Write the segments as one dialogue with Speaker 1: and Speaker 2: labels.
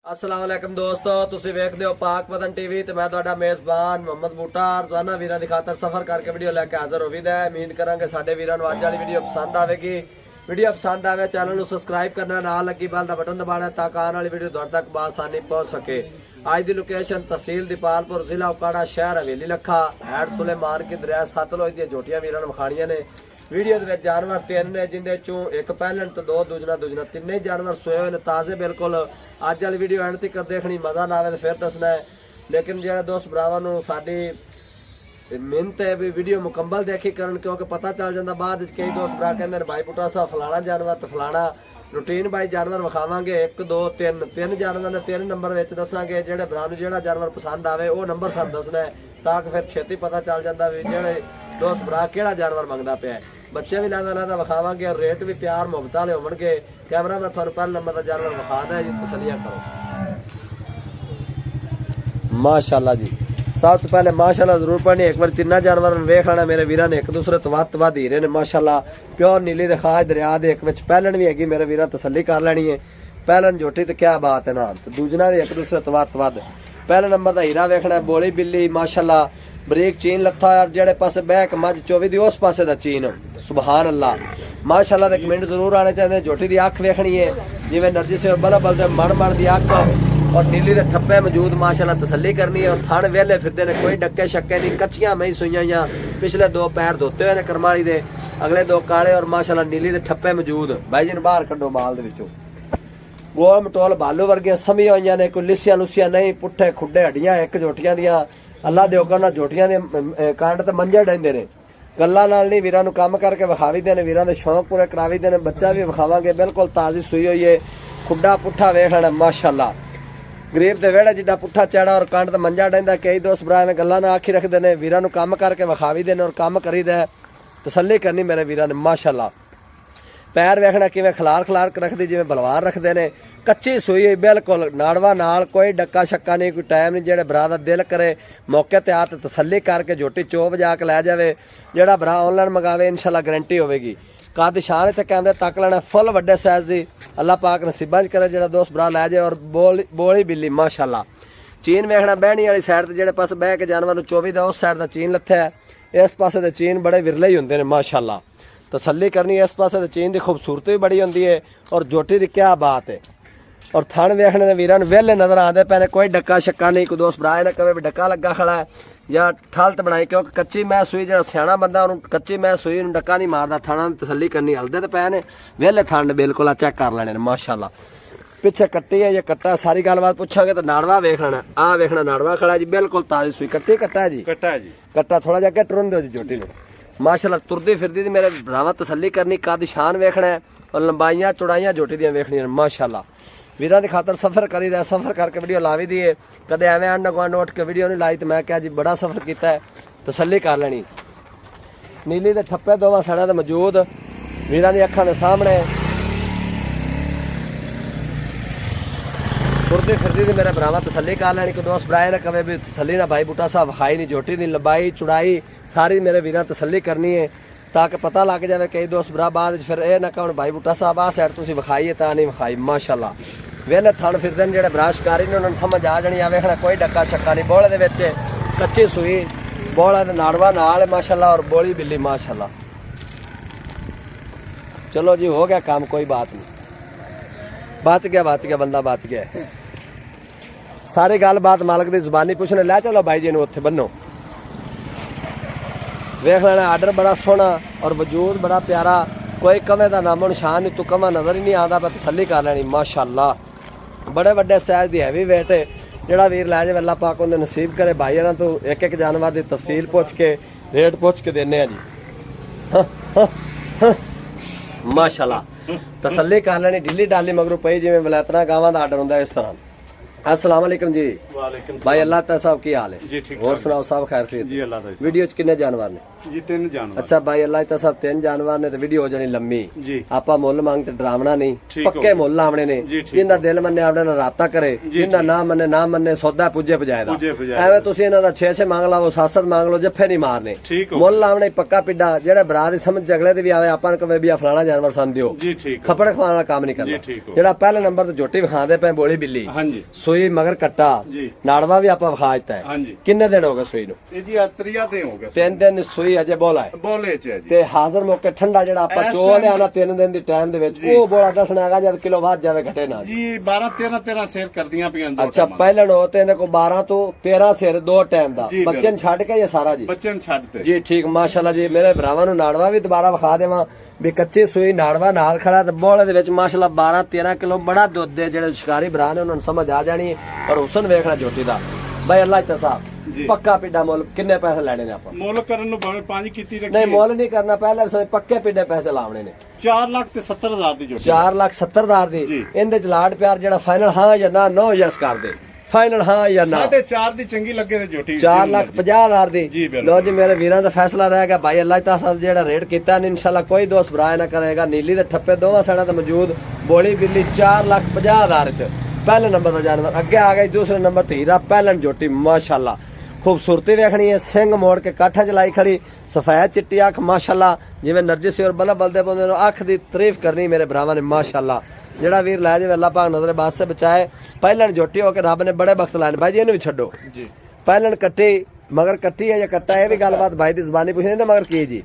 Speaker 1: अस्सलाम वालेकुम दोस्तों, तुसी वेखदे हो पाक वतन टीवी ते मैं तुहाडा मेज़बान मोहम्मद बूटा रोजाना वीरां दी खातर सफर करके वीडियो लेके हाजिर होवीदा है। उम्मीद करांगे साडे वीरां नूं अज वाली वीडियो पसंद आवेगी। वीडियो पसंद आवे चैनल नूं सबसक्राइब करना, नाल लगी बैल दा बटन दबाना ताकि आने वाली वीडियो तुहाडे तक बासानी पहुंच सके। अज दी लोकेशन तहसील दीपालपुर, जिला उकाड़ा, शहर हवेली लखा, हैड सुलेमान की दरिया सतलुज दी जोटियां वीरां नूं विखाणियां ने। वीडियो दे विच जानवर तीन ने, जिंदे चों एक पहलन ते दो दूजना तिन्ने जानवर सोए हुए ने ताजे बिल्कुल। अज वाली वीडियो एंड तक देखनी, मजा ना आवे तो फिर दसना है। लेकिन जो दोस्त भरावां नूं साडी मिहनत है भी वीडियो मुकम्मल देखी करन, क्योंकि पता चल जाता बाद कई दोस्त भरा कहते भाई पुट्टा साहब फलाना जानवर तो फलाना रूटीन बाई जानवर विखावांगे। एक दो तीन जानवर ने, तीन नंबर विच दसांगे। जेड़े भरा नूं जेड़ा जानवर पसंद आवे वो नंबर सानूं दसना है, ताकि फिर छेती पता चल जाता भी जेड़े दोस्त भरा किहड़ा जानवर मंगदा पिया है। बच्चे भी लादा विखावांगे और रेट भी प्यार मुहब्बत वाले होणगे। कैमरा मैं तुहानूं पहले नंबर का जानवर विखा दिया जी, तसलियां करो। माशाअल्लाह जी, सब तो पहले माशाअल्लाह जरूर पढ़नी। एक बार तिन्ना जानवर वेख लेना मेरे वीरां ने, एक दूसरे तो वध हीरे ने माशाअल्लाह। प्योर नीली दे खाज दरिया दे, एक विच पहलन भी हैगी, मेरे वीरां तसल्ली कर लेनी है। पहलन जोटी तो क्या बात है ना, तो दूजना भी एक दूसरे तो वध। पहले नंबर का हीरा वेखना, बोली बिल्ली माशाअल्लाह, बरीक चीन लत्था और जेड़े पासे बैक मझ 24 दी उस पासे दा चीन, सुभान अल्लाह माशाअल्लाह। एक मिनट जरूर आने चाहिए। जोटी दी अख वेखनी है जिवें नरजी से बल बलदे मन दी अख और नीली दे ठप्पे मौजूद माशाअल्लाह, तसल्ली करनी है। और थण वेले फिरदे ने, कोई डक्के शक्के नहीं, कच्चियां मई सुइयां, पिछले दो पैर धोते हुए ने करमाली दे, अगले दो काले और माशाअल्लाह नीली दे ठप्पे मौजूद। भाई जी बाहर कड्डो माल दे विचों। गोल मटोल भालू वर्गियां समी होईयां ने, कोई लिसियां लुसियां नहीं, पुट्ठे खुड्डे हड्डियां एक जोटियां दियां। अल्लाह दे हुक्म नाल जोटियां दे कांड ते मंजे डैंदे ने। गल्लां नाल नहीं, वीरां नूं काम करके विखावीदे ने, वीरां दे शौक पूरे करावीदे ने। बच्चा भी विखावांगे, बिल्कुल ताजी सुई हुई है। खुड्डा पुट्ठा वेख लेना माशाअल्लाह, गरीब दे वेड़े जिड्डा पुट्ठा चढ़ा और कांड ते मंजा डैंदा। कई दोस्त भरा में गल्लां नाल आखी रखदे ने, वीरां नूं काम करके विखावीदे ने और काम करीदा है। तसल्ली करनी मेरे वीरां ने माशाअल्लाह। पैर वेखना किवें खलार रखदी, जिवें बलवान रखदे ने। कच्ची सुई हुई बिल्कुल, नाड़वा नाल, कोई डक्का शक्का नहीं, कोई टाइम नहीं। जेड़े भरा दा दिल करे मौके ते आत तसल्ली करके जोटी चो बजा के लै जावे। जेड़ा भरा ऑनलाइन मंगावे इंशाल्लाह गारंटी होवेगी। कद शान इत्थे कैमरे तक लेना, फुल वड्डे साइज दी। अल्लाह पाक नसीबां च करे जेड़ा दोस्त भरा लै जाए। और बोली बिल्ली माशाअल्लाह। चीन वेखना बहनी वाली साइड ते, जेड़े पासे बह के जानवर नूं 24 दा उस साइड दा चीन लत्थया है। इस पासे दे चीन बड़े विरले ही हुंदे ने माशाअल्लाह। तसल्ली करनी, इस पासे दे चीन दी खूबसूरती भी बड़ी हुंदी है और जोटी दी क्या बात है। और थण वेखने दे वीरां नूं वेले नजर आंदे पे ने, कोई डक्का शक्का नहीं। कोई दोस्त भरा ना कहे भी डक्का लगा खड़ा है या ठलत बनाई, क्योंकि कच्ची मैं सुई जेड़ा सियाणा बंदा उन्होंने कच्ची मैं सुई नूं डक्का नहीं मारदा। थणा तसल्ली करनी, हलदे ते पे ने वेले थण बिल्कुल चेक कर लेने ने माशाअल्लाह। पिछे कट्टी है या कट्टा, सारी गलबात पूछांगे तो नाड़वा वेख लेना। आ वेखना नाड़वा खड़ा जी, बिल्कुल ताजी सुई। कट्टी कट्टा है जी, कट्टा है जी, कट्टा थोड़ा जा के टुरन दो जी जोटी ने माशाअल्लाह। तुरदी फिरदी दी मेरे भरावां तसल्ली करनी, कद शान वेखना है और लंबाइयां चौड़ाइयां जोटी दियां वेखनियां माशाअल्लाह। वीरां दी खातर सफर करी दा, सफर करके वीडियो लावी दी है। कदे एवें आंड गुआंढ उठ के वीडियो नहीं लाई तो मैं क्या जी बड़ा सफर किया है, तसल्ली कर लेनी। नीली दे ठप्पे दोवां सड़ां ते मौजूद, वीरां दी अखां दे सामने। तुरदी फिरदी दी मेरे भरावां तसल्ली कर लेनी। कोई दोस्त भरा ना कहे भी तसल्ली ना भाई बूटा साहब खाई नहीं, जोटी दी लंबाई चौड़ाई सारी मेरे वीरां तसल्ली करनी है, ताकि पता लग जाए। कई दोस्त भरा बाद फिर यह ना कहण भाई बूटा साहब आ साइड तुसीं विखाई है तां नहीं विखाई माशाअल्लाह। वेले थण फिरदे ने जेड़े भरा शिकारी ने, उन्होंने समझ आ जानी। आ वेखना कोई डक्का शक्का नहीं, बोले दे विच कच्ची सुई, बोला दे नाड़वा नाल माशाअल्लाह और बोली बिल्ली माशाअल्लाह। चलो जी हो गया काम, कोई बात नहीं, बच गया बंदा बच गया। सारी गल बात मालक दी जुबानी पुछने लै चलो भाई जी नूं उत्थे बन्नो। वेख लेना आर्डर बड़ा सोहना और वजूद बड़ा प्यारा, कोई कमे का नामो निशान नहीं, तू कमा नजर ही नहीं आता पर तसल्ली कर लेनी माशाअल्लाह। बड़े वड्डे साइज दी हैवी वेट है। जेड़ा वीर लै जाए अल्लाह पाक उन्हें नसीब करे। भाई ना तू एक एक जानवर की तफसील पुछ के रेट पुछ के देने जी माशाअल्लाह। तसल्ली कर लेनी, ढिली डाली मगरू पई जिवें वलैतना गावां दा आर्डर हुंदा इस तरह। अस्सलाम वालेकुम जी।
Speaker 2: वालेकुम
Speaker 1: भाई अल्लाह ताला साहब की हाल है
Speaker 2: जी ठीक
Speaker 1: और सुनाओ सब खैर खैर
Speaker 2: जी अल्लाह ताला
Speaker 1: वीडियो च किन्ने जानवर ने
Speaker 2: जी 3 जानवर
Speaker 1: अच्छा भाई अल्लाह ताला साहब 3 जानवर ने तो वीडियो हो जानी लंबी
Speaker 2: जी
Speaker 1: आपा मुੱਲ ਮੰਗ ਤੇ ਡਰਾਵਣਾ ਨਹੀਂ
Speaker 2: ਠੀਕ
Speaker 1: ਪੱਕੇ ਮੁੱਲ ਲਾਵਣੇ ਨੇ
Speaker 2: ਜੀ, ਠੀਕ
Speaker 1: ਜਿੰਦਾ ਦਿਲ ਮੰਨੇ ਆਪਣੇ ਨਾਲ ਰਾਬਤਾ ਕਰੇ ਜਿੰਦਾ ਨਾ ਮੰਨੇ ਸੌਦਾ ਪੁੱਜੇ ਪਜਾਏਦਾ
Speaker 2: ਪੁੱਜੇ ਪਜਾਏ
Speaker 1: ਐਵੇਂ ਤੁਸੀਂ ਇਹਨਾਂ ਦਾ 6-6 ਮੰਗ ਲਾਓ 7-7 ਮੰਗ ਲਓ ਜੱਫੇ ਨਹੀਂ ਮਾਰਨੇ
Speaker 2: ਠੀਕ ਹੋ
Speaker 1: ਮੁੱਲ ਲਾਵਣੇ ਪੱਕਾ ਪਿੱਡਾ ਜਿਹੜਾ ਬਰਾ ਦੀ ਸਮਝ ਅਗਲੇ ਦੇ ਵੀ ਆਵੇ ਆਪਾਂ ਨੂੰ ਕਵੇ ਵੀ ਆ ਫਲਾਣਾ ਜਾਨਵਰ ਸਾਨੂੰ ਦਿਓ
Speaker 2: ਜੀ ਠੀਕ ਹੋ
Speaker 1: ਖਪੜ ਖਵਾਉਣ ਵਾਲਾ ਕੰਮ ਨਹੀਂ
Speaker 2: ਜੀ
Speaker 1: ਕਰਨਾ
Speaker 2: ਠੀਕ ਹੋ
Speaker 1: ਜਿਹੜਾ ਪਹਿਲੇ ਨੰਬਰ ਤੇ ਝੋਟੀ ਵਿਖਾਉਂਦੇ ਪਏ ਬੋਲੀ ਬਿੱਲੀ
Speaker 2: ਹਾਂਜੀ
Speaker 1: ਸੂਈ ਮਗਰ ਕੱਟਾ
Speaker 2: ਜੀ
Speaker 1: ਨਾੜਵਾ ਵੀ ਆਪਾਂ ਵਿਖਾ ਦਿੱਤਾ ਹੈ
Speaker 2: ਹਾਂਜੀ
Speaker 1: ਕਿੰਨੇ ਦਿਨ ਹੋ ਗਏ ਸੂਈ ਨੂੰ
Speaker 2: ਇਹ ਜੀ ਅਤਰੀਆ ਦੇ ਹੋ ਗਿਆ
Speaker 1: 3 ਦਿਨ ਸੂਈ ਅਜੇ ਬੋਲਾ ਹੈ
Speaker 2: ਬੋਲੇ ਚ ਹੈ ਜੀ
Speaker 1: ਤੇ ਹਾਜ਼ਰ ਮੌਕੇ ਠੰਡਾ ਜਿਹੜਾ ਆਪਾਂ
Speaker 2: ਇਸ
Speaker 1: ਚੋਹ ਲਿਆਣਾ 3 ਦਿਨ ਦੀ ਟਾਈਮ ਦੇ ਵਿੱਚ ਉਹ ਬੋਲਾ ਦੱਸਣਾ ਹੈਗਾ ਜਦ ਕਿਲੋ ਵੱਧ ਜਾਵੇ ਘਟੇ ਨਾ
Speaker 2: ਜੀ 12 13 ਸੇਲ ਕਰਦੀਆਂ ਪਈਆਂ ਦੋ
Speaker 1: ਅੱਛਾ ਪਹਿਲਣ ਹੋ ਤੇ ਇਹਦੇ ਕੋ 12 ਤੋਂ 13 ਸਿਰ ਦੋ ਟਾਈਮ ਦਾ
Speaker 2: ਜੀ,
Speaker 1: ਬੱਚੇ ਨੂੰ ਛੱਡ ਕੇ ਇਹ ਸਾਰਾ ਜੀ
Speaker 2: ਬੱਚੇ ਨੂੰ ਛੱਡ ਤੇ
Speaker 1: ਜੀ ਠੀਕ ਮਾਸ਼ਾਅੱਲਾ ਜੀ ਮੇਰੇ ਭਰਾਵਾਂ ਨੂੰ ਨਾੜਵਾ ਵੀ ਦੁਬਾਰਾ ਵਿਖਾ ਦੇਵਾਂ ਵੀ ਕੱਚੀ ਸੂਈ ਨਾੜਵਾ ਨਾਲ ਖੜਾ ਤੇ ਬੋਲੇ ਦੇ ਵਿੱਚ ਮਾਸ਼ਾਅੱਲਾ 12 13 ਕਿਲੋ ਬੜਾ ਦੁੱਧ ਦੇ ਜਿਹੜੇ ਸ਼ਿਕਾਰੀ ਭਰਾ ਨੇ ਉਹਨਾਂ ਨੂੰ ਸਮਝ ਆ ਜਾਣੀ ਹੈ ਔਰ ਹੁਸਨ ਵੇਖਣਾ ਝੋਟੀ ਦਾ ਬਈ ਅੱਲਾਹ ਤਾ ਸਾਹਿਬ
Speaker 2: ਜੀ
Speaker 1: ਪੱਕਾ ਪਿੱਡਾ ਮੁੱਲ ਕਿੰਨੇ ਪੈਸੇ ਲੈਣੇ ਨੇ ਆਪਾਂ
Speaker 2: ਮੁੱਲ ਕਰਨ ਨੂੰ ਭਾਵੇਂ 5 ਕੀਤੀ ਰੱਖੀ
Speaker 1: ਨਹੀਂ ਮੁੱਲ ਨਹੀਂ ਕਰਨਾ ਪਹਿਲੇ ਸਾਰੇ ਪੱਕੇ ਪਿੱਡੇ ਪੈਸੇ ਲਾਉਣੇ ਨੇ
Speaker 2: 4 ਲੱਖ ਤੇ 70 ਹਜ਼ਾਰ ਦੀ ਜੋਟੀ
Speaker 1: 4,70,000 ਦੀ
Speaker 2: ਜੀ।
Speaker 1: ਇਹਦੇ ਚ ਲਾਡ ਪਿਆਰ ਜਿਹੜਾ ਫਾਈਨਲ ਹਾਂ ਜਾਂ ਨਾ 9 ਯਸ ਕਰ ਦੇ ਫਾਈਨਲ ਹਾਂ ਜਾਂ ਨਾ
Speaker 2: 4.5 ਦੀ ਚੰਗੀ ਲੱਗੇ ਤੇ ਜੋਟੀ
Speaker 1: 4,50,000
Speaker 2: ਜੀ,
Speaker 1: ਦੀ
Speaker 2: ਬਿਲਕੁਲ।
Speaker 1: ਲੋ ਜੀ ਮੇਰੇ ਵੀਰਾਂ ਦਾ ਫੈਸਲਾ ਰਹੇਗਾ ਭਾਈ ਅੱਲਾਹ ਤਾਲਾ ਸਾਹਿਬ ਜਿਹੜਾ ਰੇਟ ਕੀਤਾ ਨੇ ਇਨਸ਼ਾਅੱਲਾ ਕੋਈ ਦੋਸਤ ਬਰਾਏ ਨਾ ਕਰੇਗਾ ਨੀਲੀ ਦੇ ਠੱਪੇ ਦੋਵਾਂ ਸਾਈਡਾਂ ਤੇ ਮੌਜੂਦ ਬੋਲੀ ਬਿੱਲੀ 4,50,000 ਚ ਪਹਿਲੇ ਨੰਬਰ ਦਾ ਜਾਨਵਰ ਅੱਗੇ ਆ ਗਈ ਦੂਸਰੇ ਨੰਬਰ ਤੇ ਹੀਰਾ ਪਹਿਲਣ ਝੋਟੀ ਮਾਸ਼ਾਅੱਲਾ खूबसूरती वेखनी है सिंग मोड़ के काठा चलाई खड़ी सफेद चिट्टी अख माशाल्लाह जिवें नरजिस और बल्ला बलदे पौंदे अख दी तारीफ करनी मेरे भरावां ने माशाल्लाह जेड़ा वीर लै जावे अल्लाह पाक नजर बास से बचाए पहलन जोटी होके रब ने बड़े वक्त लाए भाई जी इन्हू भी छड्डो
Speaker 2: जी
Speaker 1: पहलन कट्टी मगर कट्टी है या कट्टा है भी गलबात भाई दी जुबानी पूछनी तो मगर की जी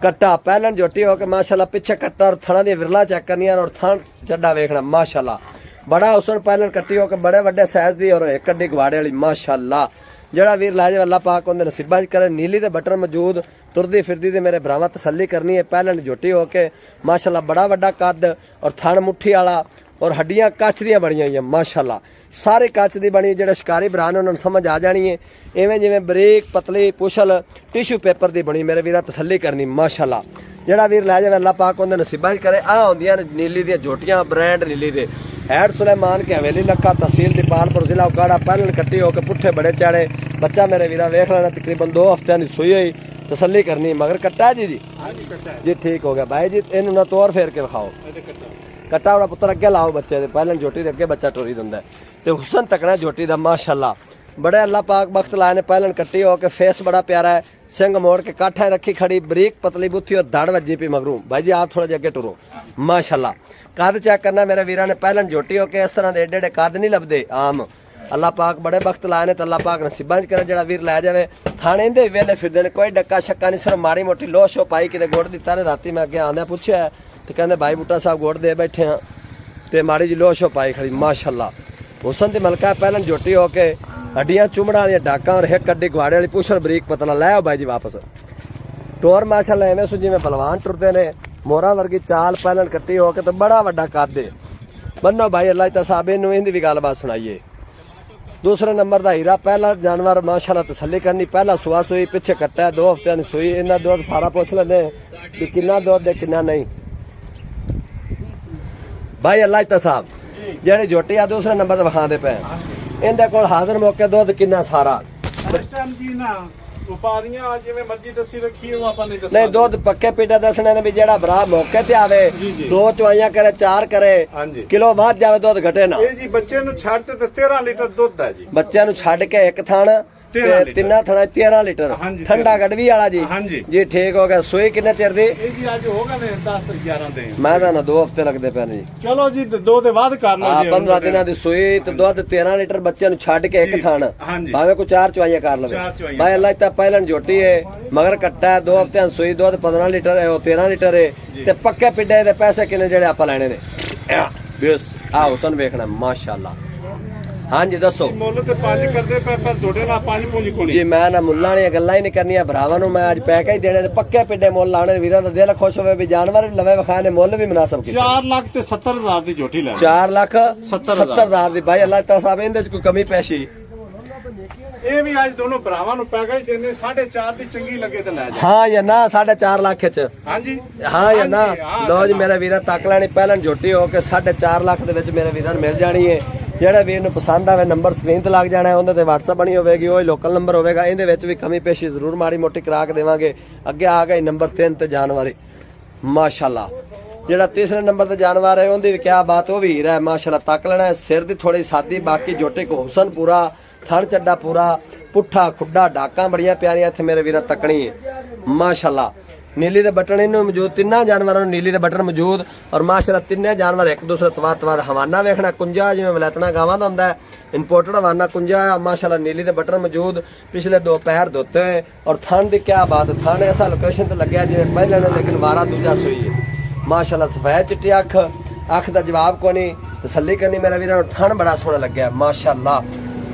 Speaker 1: कट्टा पहलन जोटी होके माशाल्लाह पीछे कट्टा और थणा दी विरला चेक करनी और थण चड्डा वेखना माशाल्लाह बड़ा हुसन पहलन कट्टी होके बड़े बड़े साइज दी और एक कड्डी गवाड़े वाली माशाल्लाह ਜਿਹੜਾ ਵੀਰ ਲੈ ਜਾਵੇ ਅੱਲਾਹ ਪਾਕ ਉਹਦੇ ਨਸੀਬਾਂ 'ਚ ਕਰੇ ਨੀਲੀ ਦੇ ਬਟਨ ਮੌਜੂਦ ਤੁਰਦੀ ਫਿਰਦੀ ਤੇ ਮੇਰੇ ਭਰਾਵਾਂ ਤਸੱਲੀ ਕਰਨੀ ਹੈ ਪਹਿਲਣ ਝੋਟੀ ਹੋ ਕੇ ਮਾਸ਼ਾਅੱਲਾ ਬੜਾ ਵੱਡਾ ਕੱਦ ਔਰ ਥਣ ਮੁੱਠੀ ਵਾਲਾ ਔਰ ਹੱਡੀਆਂ ਕੱਚ ਦੀਆਂ ਬਣੀਆਂ ਹੋਈਆਂ ਮਾਸ਼ਾਅੱਲਾ ਸਾਰੇ ਕੱਚ ਦੀ ਬਣੀ ਜਿਹੜਾ ਸ਼ਿਕਾਰੀ ਭਰਾ ਨੇ ਉਹਨਾਂ ਨੂੰ ਸਮਝ ਆ ਜਾਣੀ ਹੈ ਐਵੇਂ ਜਿਵੇਂ ਬਰੀਕ ਪਤਲੀ ਪੁਸ਼ਲ ਟਿਸ਼ੂ ਪੇਪਰ ਦੀ ਬਣੀ ਮੇਰੇ ਵੀਰਾਂ ਤਸੱਲੀ ਕਰਨੀ ਮਾਸ਼ਾਅੱਲਾ ਜਿਹੜਾ ਵੀਰ ਲੈ ਜਾਵੇ ਅੱਲਾਹ ਪਾਕ ਉਹਦੇ ਨਸੀਬਾਂ 'ਚ ਕਰੇ ਆ ਹੁੰਦੀਆਂ ਨੇ ਨੀਲੀ ਦੀਆਂ ਝੋਟੀਆਂ ਬ੍ਰਾਂਡ ਨੀਲੀ ਦੇ हैड सुलेमान के हवेली लखा तहसील दीपालपुर जिला उकाड़ा पहलन कट्टी होकर पुट्ठे बड़े चाड़े बच्चा मेरे वीरा वेख लेना तकरीबन 2 हफ्ते की सुई हुई तसल्ली करनी मगर कट्टा जी जी ठीक हो गया भाई जी इन ना तौर फेर के विखाओ कट्टा वाला पुत्र अगे लाओ बच्चे दे पहलन जोटी दे अगे बच्चा टोरी दिंदा ते हुसन तकना जोटी दा माशाअल्लाह बड़े अल्लाह पाक वक्त लाए ने पहलन कट्टी होकर फेस बड़ा प्यारा है सिंग मोड़ के काठा रखी खड़ी बरीक पतली बुथी और धड़ वजी पी मगरू भाई जी आप थोड़ा जगे टुरो माशाअल्लाह कद चेक करना मेरे वीरा ने पहलन जोटी होके इस तरह दे एडे एडे कद नहीं लभदे आम अल्लाह पाक बड़े वक्त लाए ने तो अल्लाह पाक नसीबां च करे जेड़ा वीर लै जावे थाने दे वेले फिरदे ने कोई डक्का शक्का नहीं सिर्फ माड़ी मोटी लो शो पाई किते गुड़ दिता ने राती मैं अगे आंदे पुछया ते कहंदे भाई बूटा साहब गुड़ दे बैठे हां ते माड़ी जी लो शो पाई खड़ी माशाअल्लाह हुसन दी मलका पहलन जोटी होके हड्डियां चुमड़ा वाली डाका और एक कड्डी गवाड़े वाली पुछल बरीक पतला लै आओ भाई जी वापस टोर माशाअल्लाह एवें सु जिवें पहलवान टुरदे ने मोरा वर्गी चाल पहलन कट्टी होके तो बड़ा वड्डा कद बन्नो भाई अल्लाह ता साहब इनू इहदी भी गलबात सुनाइए दूसरे नंबर दा हीरा पहला जानवर माशाअल्लाह तसल्ली करनी पहला सुआ सुई पीछे कट्टा 2 हफ्ते दी सुई इन्ना दूध सारा पुछ लेने कि किन्ना दूध दे किन्ना नहीं भाई अल्लाह ता साहब जेड़ी जोटी आ दूसरे नंबर ते विखांदे पे इहदे कोल हाजिर मौके दूध किन्ना सारा
Speaker 2: इस टाइम जी ना ਉਪਾਰੀਆਂ ਜਿਵੇਂ ਮਰਜ਼ੀ ਦੱਸੀ ਰੱਖੀ ਉਹ ਆਪਾਂ ਨਹੀਂ
Speaker 1: ਨਹੀਂ ਦੁੱਧ ਪੱਕੇ ਪੀਟਾ ਦੱਸਣੇ ਨੇ ਵੀ ਜਿਹੜਾ ਭਰਾ ਮੌਕੇ ਤੇ ਆਵੇ ਦੋ ਚਵਾਈਆਂ ਕਰੇ 4 ਕਰੇ ਕਿਲੋ ਬਾਅਦ ਜਾਵੇ ਦੁੱਧ ਘਟੇ ਨਾ
Speaker 2: ਇਹ ਜੀ ਬੱਚੇ ਨੂੰ ਛੱਡ ਤੇ 13 ਲੀਟਰ ਦੁੱਧ ਹੈ ਜੀ
Speaker 1: ਬੱਚਿਆਂ ਨੂੰ ਛੱਡ ਕੇ ਇੱਕ ਥਣ ਤੇ ਤਿੰਨਾਂ ਥਣਾ 13 ਲੀਟਰ ਠੰਡਾ ਗੜਵੀ ਵਾਲਾ ਜੀ ਜੀ ਠੀਕ ਹੋ ਗਿਆ ਸੂਈ ਕਿੰਨੇ ਚਿਰ ਦੀ
Speaker 2: ਇਹ ਜੀ ਅੱਜ ਹੋ ਗਏ ਨੇ 10 11 ਦਿਨ
Speaker 1: ਮੈਂ ਤਾਂ ਨਾ 2 ਹਫ਼ਤੇ ਲੱਗਦੇ ਪਏ ਨੇ ਜੀ
Speaker 2: ਚਲੋ ਜੀ 2 ਦੇ ਬਾਅਦ ਕਰ ਲਓ ਜੀ
Speaker 1: 15 ਦਿਨਾਂ ਦੀ ਸੂਈ ਤੇ ਦੁੱਧ 13 ਲੀਟਰ ਬੱਚਿਆਂ ਨੂੰ ਛੱਡ ਕੇ ਇੱਕ ਥਣ ਭਾਵੇਂ ਕੋਈ 4 ਚਵਾਈਆਂ ਕਰ ਲਵੇ ਭਾਈ ਅੱਲਾਹ ਤਾਂ ਪਹਿਲਣ ਜੋਟੀ ਹੈ ਮਗਰ ਕੱਟਾ 2 ਹਫ਼ਤਿਆਂ ਸੂਈ ਦੁੱਧ 15 ਲੀਟਰ ਹੈ ਉਹ 13 ਲੀਟਰ ਹੈ ਤੇ ਪੱਕੇ ਪਿੱਡੇ ਦੇ ਪੈਸੇ ਕਿੰਨੇ ਜਿਹੜੇ ਆਪਾਂ ਲੈਣੇ ਨੇ ਬਸ ਆ ਹੁਸਨ ਵੇਖਣਾ ਮਾਸ਼ਾਅੱਲਾ हाँ जी दसो
Speaker 2: ਮੁੱਲ ਤੇ 5 ਕਰਦੇ ਪਰ ਤੁਹਾਡੇ ਨਾਲ 5 ਪੂੰਜੀ ਕੋਣੀ
Speaker 1: जी मैं ना मुल्लां दी गल्लां ही नहीं करनियां भरावां नूं मैं अज पैके ही देने पक्के पिड्डे मुੱਲ लाने वीरां दा दिल खुश होवे भी जानवर लवे विखाने मुੱਲ भी मुनासिब कीते
Speaker 2: 4 ਲੱਖ ਤੇ 70 ਹਜ਼ਾਰ ਦੀ ਝੋਟੀ ਲੈ
Speaker 1: 4 ਲੱਖ 70 ਹਜ਼ਾਰ ਦੀ भाई अल्लाह ताला साहब इहदे च कोई कमी पेशी
Speaker 2: ਇਹ ਵੀ ਅੱਜ ਦੋਨੋਂ ਭਰਾਵਾਂ ਨੂੰ ਪੈਕੇਜ ਦਿੰਦੇ 4.5 ਦੀ ਚੰਗੀ ਲੱਗੇ ਤੇ ਲੈ ਜਾ
Speaker 1: हाँ या ना 4.5 ਲੱਖ च
Speaker 2: ਹਾਂਜੀ
Speaker 1: हाँ या ना लो जी मेरे वीरा तक लैनी पहलन झोटी हो के 4.5 ਲੱਖ ਦੇ ਵਿੱਚ ਮੇਰੇ ਵੀਰਾਂ ਨੂੰ ਮਿਲ ਜਾਣੀ ਹੈ ਜਿਹੜਾ ਵੀਰ ਨੂੰ ਪਸੰਦ ਆਵੇ ਨੰਬਰ ਸਕਰੀਨ ਤੇ ਲੱਗ ਜਾਣਾ, ਉਹਦੇ ਤੇ WhatsApp ਬਣੀ ਹੋਵੇਗੀ, ਉਹ ਲੋਕਲ ਨੰਬਰ ਹੋਵੇਗਾ। ਇਹਦੇ ਵਿੱਚ ਵੀ ਕਮੀ ਪੇਸ਼ੀ ਜ਼ਰੂਰ ਮਾੜੀ ਮੋਟੀ ਕਰਾ ਕੇ ਦੇਵਾਂਗੇ। ਅੱਗੇ ਆ ਗਏ ਨੰਬਰ 3 ਤੇ ਜਾਨਵਰ ਮਾਸ਼ਾਅੱਲਾ। ਜਿਹੜਾ ਤੀਸਰੇ ਨੰਬਰ ਤੇ ਜਾਨਵਰ ਹੈ ਉਹਦੀ ਵੀ ਕਿਆ ਬਾਤ, ਉਹ ਵੀ ਹੀਰਾ ਹੈ ਮਾਸ਼ਾਅੱਲਾ। ਤੱਕ ਲੈਣਾ ਸਿਰ ਦੀ ਥੋੜੀ ਸਾਦੀ, ਬਾਕੀ ਜੋਟੇ ਕੋ ਹੁਸਨ ਪੂਰਾ, ਥਣ ਚੱਡਾ ਪੂਰਾ, ਪੁੱਠਾ ਖੁੱਡਾ, ਡਾਕਾਂ ਬੜੀਆਂ ਪਿਆਰੀਆਂ ਇੱਥੇ ਮੇਰੇ ਵੀਰਾਂ ਤੱਕਣੀ ਹੈ ਮਾਸ਼ਾਅੱਲਾ। ਨੀਲੀ ਦੇ ਬਟਨ ਇਹਨੂੰ ਮੌਜੂਦ, ਤਿੰਨਾਂ ਜਾਨਵਰਾਂ ਨੂੰ ਨੀਲੀ ਦੇ ਬਟਨ ਮੌਜੂਦ ਔਰ ਮਾਸ਼ਾਅੱਲਾ ਤਿੰਨੇ ਜਾਨਵਰ ਇੱਕ ਦੂਸਰੇ ਤੋਂ ਬਾਅਦ ਹਵਾਨਾ ਵੇਖਣਾ। ਕੁੰਜਾ ਜਿਵੇਂ ਵਲੈਤਣਾ ਗਾਵਾਂ ਦਾ ਹੁੰਦਾ ਹੈ, ਇੰਪੋਰਟਡ ਹਵਾਨਾ ਕੁੰਜਾ ਆ ਮਾਸ਼ਾਅੱਲਾ। ਨੀਲੀ ਦੇ ਬਟਨ ਮੌਜੂਦ, ਪਿਛਲੇ 2 ਪੈਰ ਧੋਤੇ ਹੋਏ ਔਰ ਥਣ ਦੀ ਕਿਆ ਬਾਤ, ਥਣ ਐਸਾ ਲੋਕੇਸ਼ਨ ਤੇ ਲੱਗਿਆ ਜਿਵੇਂ ਪਹਿਲਾਂ ਨੇ, ਲੇਕਿਨ ਵਾਰਾ ਦੂਜਾ ਸੋਈ ਹੈ ਮਾਸ਼ਾਅੱਲਾ। ਸਫੈਦ ਚਿੱਟੀ ਅੱਖ ਦਾ ਜਵਾਬ ਕੋਈ ਨਹੀਂ, ਤਸੱਲੀ ਕਰਨੀ ਮੇਰੇ ਵੀਰਾਂ ਨੂੰ। ਥਣ ਬੜਾ ਸੋਹਣਾ ਲੱਗਿਆ ਮਾਸ਼ਾਅੱਲਾ।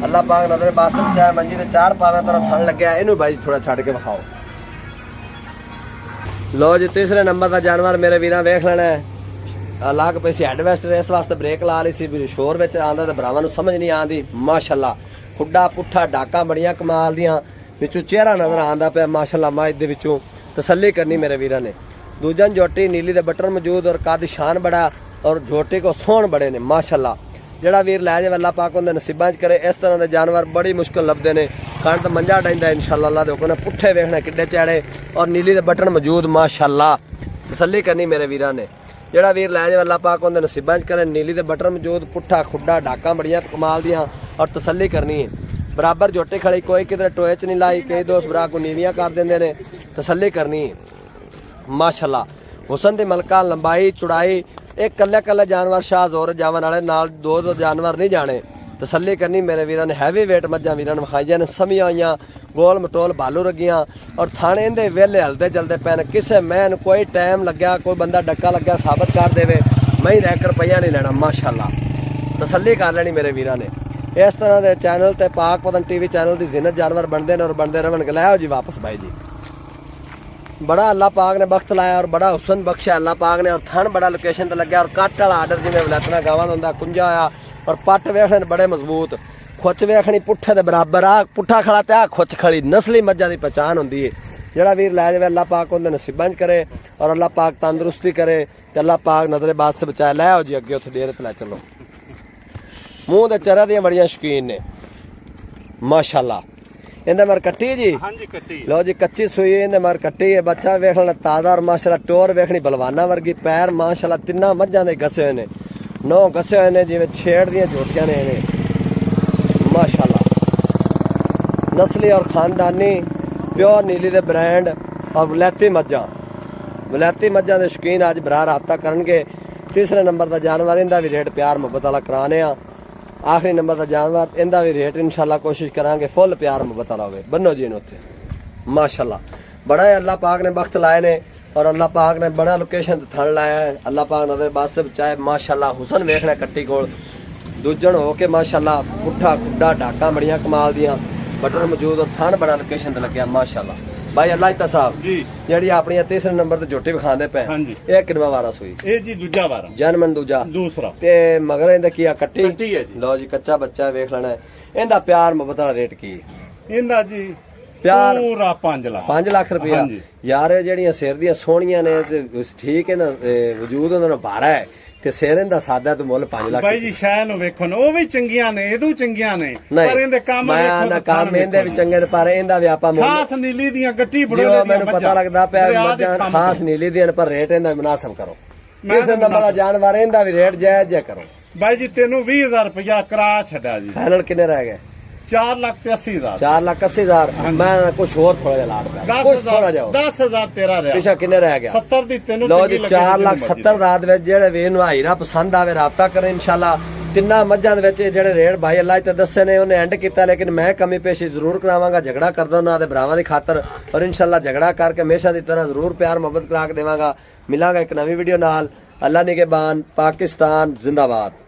Speaker 1: ਅੱਲਾਹ ਪਾਕ ਨਜ਼ਰ ਬਾਸਮ ਚਾਹੇ ਮੰਜੀ ਦੇ 4 ਪਾਵੇਂ ਤਰ੍ਹਾਂ ਥਣ ਲੱਗਿਆ। ਇਹਨੂੰ ਬਾਈ ਥੋੜਾ ਛੱਡ ਕੇ ਵਿਖਾਓ। ਲੋ ਜੀ ਤੀਸਰੇ ਨੰਬਰ ਦਾ ਜਾਨਵਰ ਮੇਰੇ ਵੀਰਾਂ ਵੇਖ ਲੈਣਾ ਹੈ। ਲੱਗ ਪਈ ਸੀ ਹੈਡਵੈਸਟਰ, ਇਸ ਵਾਸਤੇ ਬ੍ਰੇਕ ਲਾ ਲਈ ਸੀ ਵੀ ਸ਼ੋਰ ਵਿੱਚ ਆਂਦਾ ਤੇ ਭਰਾਵਾਂ ਨੂੰ ਸਮਝ ਨਹੀਂ ਆਂਦੀ ਮਾਸ਼ਾਅੱਲਾ। ਖੁੱਡਾ ਪੁੱਠਾ, ਡਾਕਾਂ ਬੜੀਆਂ ਕਮਾਲ ਦੀਆਂ, ਵਿੱਚੋਂ ਚਿਹਰਾ ਨਜ਼ਰ ਆਂਦਾ ਪਿਆ ਮਾਸ਼ਾਅੱਲਾ। ਮਾਝ ਦੇ ਵਿੱਚੋਂ ਤਸੱਲੀ ਕਰਨੀ ਮੇਰੇ ਵੀਰਾਂ ਨੇ। ਦੂਜਾ ਜੋਟੀ ਨੀਲੀ ਦੇ ਬਟਨ ਮੌਜੂਦ ਔਰ ਕੱਦ ਸ਼ਾਨ ਬੜਾ ਔਰ ਜੋਟੀ ਕੋ ਸੋਹਣ ਬੜੇ ਨੇ ਮਾਸ਼ਾਅੱਲਾ। ਜਿਹੜਾ ਵੀਰ ਲੈ ਜਾਵੇ ਅੱਲਾਹ ਪਾਕ ਉਹਦੇ ਨਸੀਬਾਂ 'ਚ ਕਰੇ। ਇਸ ਤਰ੍ਹਾਂ ਦੇ ਜਾਨਵਰ ਬੜੀ ਮੁਸ਼ਕਲ ਲੱਭਦੇ ਨੇ। ਕੰਨ ਮੰਜਾ ਡੈਂਦਾ ਇਨਸ਼ਾਅੱਲਾ। ਅੱਲਾਹ ਦੇ ਹੁਕਮ ਨਾਲ ਪੁੱਠੇ ਵੇਖਣਾ ਕਿੱਡੇ ਚੜੇ ਔਰ ਨੀਲੀ ਦੇ ਬਟਨ ਮੌਜੂਦ ਮਾਸ਼ਾਅੱਲਾ। ਤਸੱਲੀ ਕਰਨੀ ਮੇਰੇ ਵੀਰਾਂ ਨੇ। ਜਿਹੜਾ ਵੀਰ ਲੈ ਜਾਵੇ ਅੱਲਾਹ ਪਾਕ ਉਹਦੇ ਨਸੀਬਾਂ 'ਚ ਕਰੇ। ਨੀਲੀ ਦੇ ਬਟਨ ਮੌਜੂਦ, ਪੁੱਠਾ ਖੁੱਡਾ, ਡਾਕਾਂ ਬੜੀਆਂ ਕਮਾਲ ਦੀਆਂ ਔਰ ਤਸੱਲੀ ਕਰਨੀ ਹੈ। ਬਰਾਬਰ ਜੋਟੇ ਖੜੀ, ਕੋਈ ਕਿਧਰੇ ਟੋਏ 'ਚ ਨਹੀਂ ਲਾਈ। ਕਈ ਦੋਸਤ ਭਰਾ ਕੋ ਨੀਵੀਆਂ ਕਰ ਦਿੰਦੇ ਨੇ। ਤਸੱਲੀ ਕਰਨੀ ਹੈ ਮਾਸ਼ਾਅੱਲਾ। ਹੁਸਨ ਦੀ ਮਲਕਾ, ਲੰਬਾਈ ਚੌੜਾਈ, ਇੱਕ ਕੱਲੇ ਜਾਨਵਰ ਸ਼ਾਹ ਜ਼ੋਰ ਜਾਵਨ ਵਾਲੇ ਨਾਲ 2 ਜਾਨਵਰ ਨਹੀਂ ਜਾਣੇ। ਤਸੱਲੀ ਕਰਨੀ ਮੇਰੇ ਵੀਰਾਂ ਨੇ। ਹੈਵੀ ਵੇਟ ਮੱਝਾਂ ਵੀਰਾਂ ਨੂੰ ਵਿਖਾਈਆਂ ਨੇ, ਸਮੀਆਂ ਹੋਈਆਂ, ਗੋਲ ਮਟੋਲ ਭਾਲੂ ਲੱਗੀਆਂ ਔਰ ਥਾਣੇ ਦੇ ਵੇਲੇ ਹਲਦੇ ਜਲਦੇ ਪੈਣ। ਕਿਸੇ ਮੈਨ ਕੋਈ ਟਾਈਮ ਲੱਗਿਆ, ਕੋਈ ਬੰਦਾ ਡੱਕਾ ਲੱਗਿਆ ਸਾਬਤ ਕਰ ਦੇਵੇ, ਮੈਂ ਹੀ ਰਹਿ ਕੇ ਰੁਪਈਆ ਨਹੀਂ ਲੈਣਾ ਮਾਸ਼ਾਅੱਲਾ। ਤਸੱਲੀ ਕਰ ਲੈਣੀ ਮੇਰੇ ਵੀਰਾਂ ਨੇ। ਇਸ ਤਰ੍ਹਾਂ ਦੇ ਚੈਨਲ ਤੇ ਪਾਕ ਪਤਨ TV ਚੈਨਲ ਦੀ ਜ਼ਿਨਤ ਜਾਨਵਰ ਬਣਦੇ ਨੇ ਔਰ ਬਣਦੇ ਰਹਿਣਗੇ। ਲੈ ਜੀ ਵਾਪਸ ਬਾਈ ਜੀ। बड़ा अल्लाह पाक ने बख्त लाया और बड़ा हुसन बख्शा अल्लाह पाक ने। और थन बड़ा लोकेशन ते लग्या और कट वाला आर्डर जिवें वलैतना गावां दा हुंदा कुंजा आया और पट वेखण बड़े मजबूत, खुच वेखणी पुट्ठे दे बराबर। आ पुट्ठा खड़ा ते आ खुच खड़ी, नस्ली मज्जां दी पहचान हुंदी है। जेड़ा वीर लै जावे अल्लाह पाक उहदे नसीबां च करे और अल्लाह पाक तंदुरुस्ती करे ते अल्लाह पाक नजरे बात से बचाए। लै आओ जी अगे उत्थे डेरे ते लै चलो। मूंह दे चेहरे दियां बड़ियां शौकीन ने माशाअल्लाह। इहदे मर कट्टी जी,
Speaker 2: हां जी कट्टी। लो
Speaker 1: जी कच्ची सुई इहदे मर कट्टी है। बच्चा वेख लेना ताजा और माशाअल्लाह टोर वेखनी बलवाना वर्गी। पैर माशाअल्लाह तिन्ना मज्जां दे घसे होए ने, 9 घसे होए ने जिवें छेड़ दियां झोटियां ने माशाअल्लाह। नस्ली और खानदानी प्योर नीली दे ब्रांड और वलैती मज्जां दे शौकीन अज भरा राबता करनगे। तीसरे नंबर दा जानवर इहदा भी रेट प्यार मुहब्बत वाला कराने आ। आखिरी नंबर का जानवर इहदा भी रेट इंशाल्लाह कोशिश करांगे फुल प्यार मुहब्बत वाला होवे। बन्नो जी उत्थे माशाल्लाह। बड़ा अल्लाह पाक ने बख्त लाए ने और अल्लाह पाक ने बड़ा लोकेशन ते थण लाया है। अल्लाह पाक नजर बास से बचाए माशाल्लाह। हुसन वेखना कट्टी कोल दूजण हो के माशाल्लाह। पुट्ठा खुड्डा डाका बड़ियां कमाल दियां, बटन मौजूद और थण बड़ा लोकेशन ते लग्या माशाल्लाह। भाई अल्लाह इता साहब
Speaker 2: जी
Speaker 1: जेड़ी अपनी तीसरे नंबर ते झोटी विखांदे पे
Speaker 2: हां जी,
Speaker 1: ये किनवा वारा सुई?
Speaker 2: ए जी दूजा वारा
Speaker 1: जन्मन दूसरा ते मगर इंदा की कट्टी
Speaker 2: है जी।
Speaker 1: लो जी कच्चा बच्चा वेख लेना है। इंदा प्यार मुहब्बत वाला रेट की
Speaker 2: इंदा जी
Speaker 1: प्यार
Speaker 2: पूरा 5
Speaker 1: लाख रुपया। यार जेड़ियां सिर दियां सोहणियां ने ते ठीक है ना, वजूद उन्हां दा भारा है ते सिर इंदा सादा ते मुੱਲ 5 लाख।
Speaker 2: भाई जी शह नु वेखो ना, ओ भी चंगियां ने एदू चंगियां ने, पर इंदे काम
Speaker 1: देखो ना काम इंदे भी चंगे ने, पर इंदा भी आपा
Speaker 2: खास नीली दियां गट्टी बड़े
Speaker 1: दियां मैनू पता लगदा पे मज्जां खास नीली दियां पर रेट इंदा मुनासिब करो। किस नंबर दा जानवर इंदा भी रेट जायज करो।
Speaker 2: भाई जी तेनू 20000 रुपया करा छड़ा जी।
Speaker 1: फाइनल किन्ने रह गए?
Speaker 2: 4,80,000।
Speaker 1: 4,80,000। मैं कुछ और थोड़ा जिहा लाड़ पै कुछ थोड़ा जाओ
Speaker 2: 10,000 तेरा रहा।
Speaker 1: पिछा किन्ने रह गया?
Speaker 2: 70 दी तेनू
Speaker 1: लो जी 4,70,000 ਵਿੱਚ ਜਿਹੜੇ ਵੀਰ ਨੂੰ ਹਾਈਰਾ ਪਸੰਦ ਆਵੇ ਰਾਬਤਾ ਕਰੇ ਇਨਸ਼ਾਅੱਲਾ। ਤਿੰਨਾਂ ਮੱਝਾਂ ਦੇ ਵਿੱਚ ਜਿਹੜੇ ਰੇਟ ਭਾਈ ਅੱਲਾਹ ਤੇ ਦੱਸੇ ਨੇ ਉਹਨੇ ਐਂਡ ਕੀਤਾ, ਲੇਕਿਨ ਮੈਂ ਕਮੀ ਪੇਸ਼ੀ ਜ਼ਰੂਰ ਕਰਾਵਾਂਗਾ। ਝਗੜਾ ਕਰਦਾ ਉਹਨਾਂ ਦੇ ਭਰਾਵਾਂ ਦੀ ਖਾਤਰ ਔਰ ਇਨਸ਼ਾਅੱਲਾ ਝਗੜਾ ਕਰਕੇ ਹਮੇਸ਼ਾ ਦੀ ਤਰ੍ਹਾਂ ਜ਼ਰੂਰ ਪਿਆਰ ਮੁਹੱਬਤ ਕਰਾ ਕੇ ਦੇਵਾਂਗਾ। ਮਿਲਾਂਗਾ ਇੱਕ ਨਵੀਂ ਵੀਡੀਓ ਨਾਲ। ਅੱਲਾਹ ਨਿਗਹਿਬਾਨ। ਪਾਕਿस्तान जिंदाबाद।